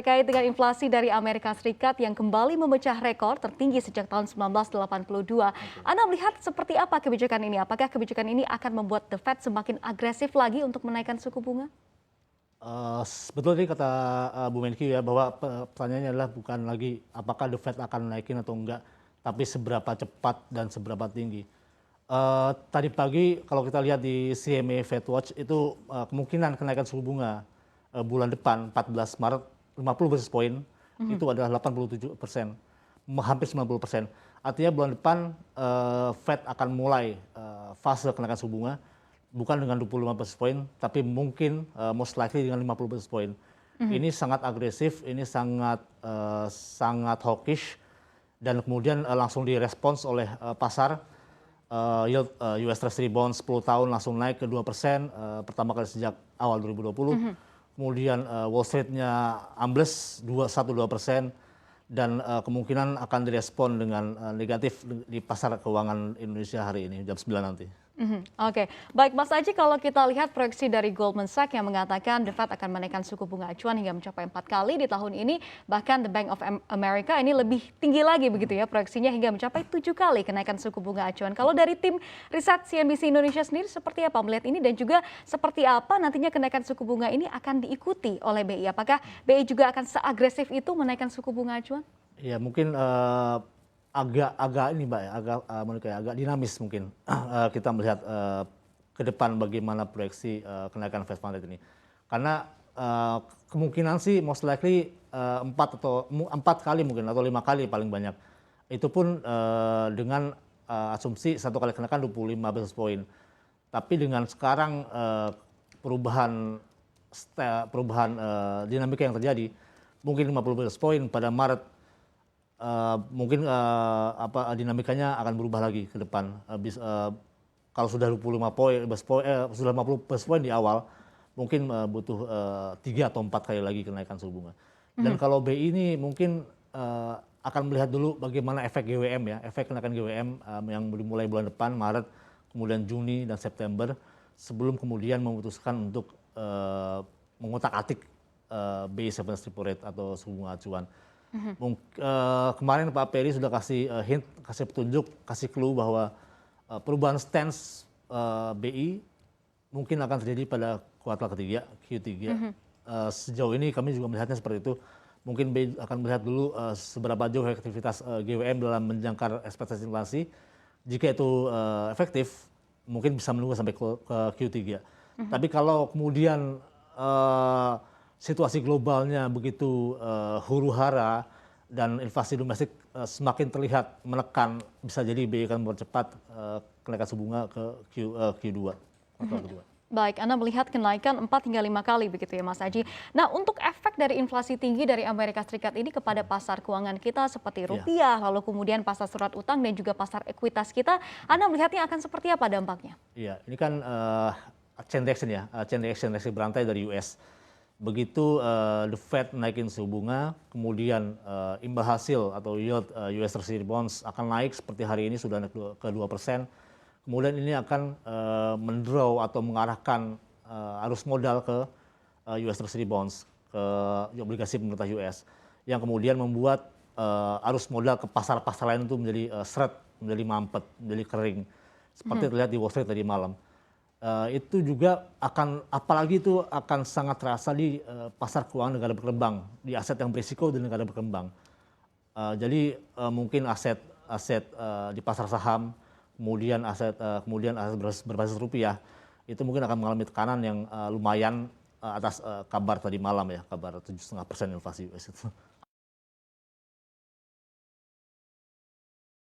Terkait dengan inflasi dari Amerika Serikat yang kembali memecah rekor tertinggi sejak tahun 1982, Anda melihat seperti apa kebijakan ini? Apakah kebijakan ini akan membuat The Fed semakin agresif lagi untuk menaikkan suku bunga? Betul tadi kata Bu Menkyu ya, bahwa pertanyaannya adalah bukan lagi apakah The Fed akan naikin atau enggak, tapi seberapa cepat dan seberapa tinggi. Tadi pagi kalau kita lihat di CME FedWatch itu kemungkinan kenaikan suku bunga bulan depan 14 Maret 50 basis point itu adalah 87%, hampir 90%. Artinya bulan depan Fed akan mulai fase kenaikan suku bunga bukan dengan 25 basis point, tapi mungkin most likely dengan 50 basis point. Ini sangat agresif, ini sangat hawkish, dan kemudian langsung direspons oleh pasar. Yield US Treasury Bonds 10 tahun langsung naik ke 2%, pertama kali sejak awal 2020. Kemudian Wall Street-nya ambles 1-2%, dan kemungkinan akan direspon dengan negatif di pasar keuangan Indonesia hari ini jam 9 nanti. Oke, baik Mas Aji, kalau kita lihat proyeksi dari Goldman Sachs yang mengatakan The Fed akan menaikkan suku bunga acuan hingga mencapai 4 kali di tahun ini, bahkan The Bank of America ini lebih tinggi lagi begitu ya proyeksinya hingga mencapai 7 kali kenaikan suku bunga acuan. Kalau dari tim riset CNBC Indonesia sendiri seperti apa melihat ini, dan juga seperti apa nantinya kenaikan suku bunga ini akan diikuti oleh BI? Apakah BI juga akan seagresif itu menaikkan suku bunga acuan? Ya mungkin agak ini Mbak ya, agak dinamis mungkin kita melihat ke depan bagaimana proyeksi kenaikan Fed Fund Rate ini. Karena kemungkinan sih most likely 4 kali mungkin atau 5 kali paling banyak. Itu pun dengan asumsi 1 kali kenaikan 25 basis point. Tapi dengan sekarang perubahan dinamika yang terjadi, mungkin 50 basis point pada Maret, mungkin dinamikanya akan berubah lagi ke depan. Kalau sudah 50 basis point di awal, mungkin butuh 3 atau 4 kali lagi kenaikan suku bunga. Dan kalau BI ini mungkin akan melihat dulu bagaimana efek GWM ya, efek kenaikan GWM yang mulai bulan depan, Maret, kemudian Juni dan September, sebelum kemudian memutuskan untuk mengotak-atik BI 7 repo rate atau suku bunga acuan. Kemarin Pak Peri sudah kasih hint, kasih petunjuk, kasih clue bahwa perubahan stance BI mungkin akan terjadi pada kuartal ketiga, Q3. Sejauh ini kami juga melihatnya seperti itu. Mungkin BI akan melihat dulu seberapa jauh efektivitas GWM dalam menjangkar ekspektasi inflasi. Jika itu efektif, mungkin bisa menunggu sampai ke Q3. Tapi kalau kemudian situasi globalnya begitu huru-hara dan inflasi domestik semakin terlihat menekan, bisa jadi BI akan mempercepat kenaikan suku bunga ke Q2, kuartal kedua. Baik, Anda melihat kenaikan 4 hingga 5 kali begitu ya Mas Aji. Nah, untuk efek dari inflasi tinggi dari Amerika Serikat ini kepada pasar keuangan kita seperti rupiah, lalu kemudian pasar surat utang dan juga pasar ekuitas kita, Anda melihatnya akan seperti apa dampaknya? Iya, ini kan chain reaction ya, chain reaction berantai dari US. Begitu The Fed naikin suku bunga, kemudian imbal hasil atau yield US Treasury Bonds akan naik seperti hari ini sudah naik ke 2%. Kemudian ini akan mendraw atau mengarahkan arus modal ke US Treasury Bonds, ke obligasi pemerintah US, yang kemudian membuat arus modal ke pasar-pasar lain itu menjadi seret, menjadi mampet, menjadi kering, seperti terlihat di Wall Street tadi malam. Itu juga akan, apalagi itu akan sangat terasa di pasar keuangan negara berkembang, di aset yang berisiko di negara berkembang. Jadi mungkin aset di pasar saham, kemudian aset berbasis rupiah, itu mungkin akan mengalami tekanan yang lumayan atas kabar tadi malam ya, kabar 7,5% inflasi US itu.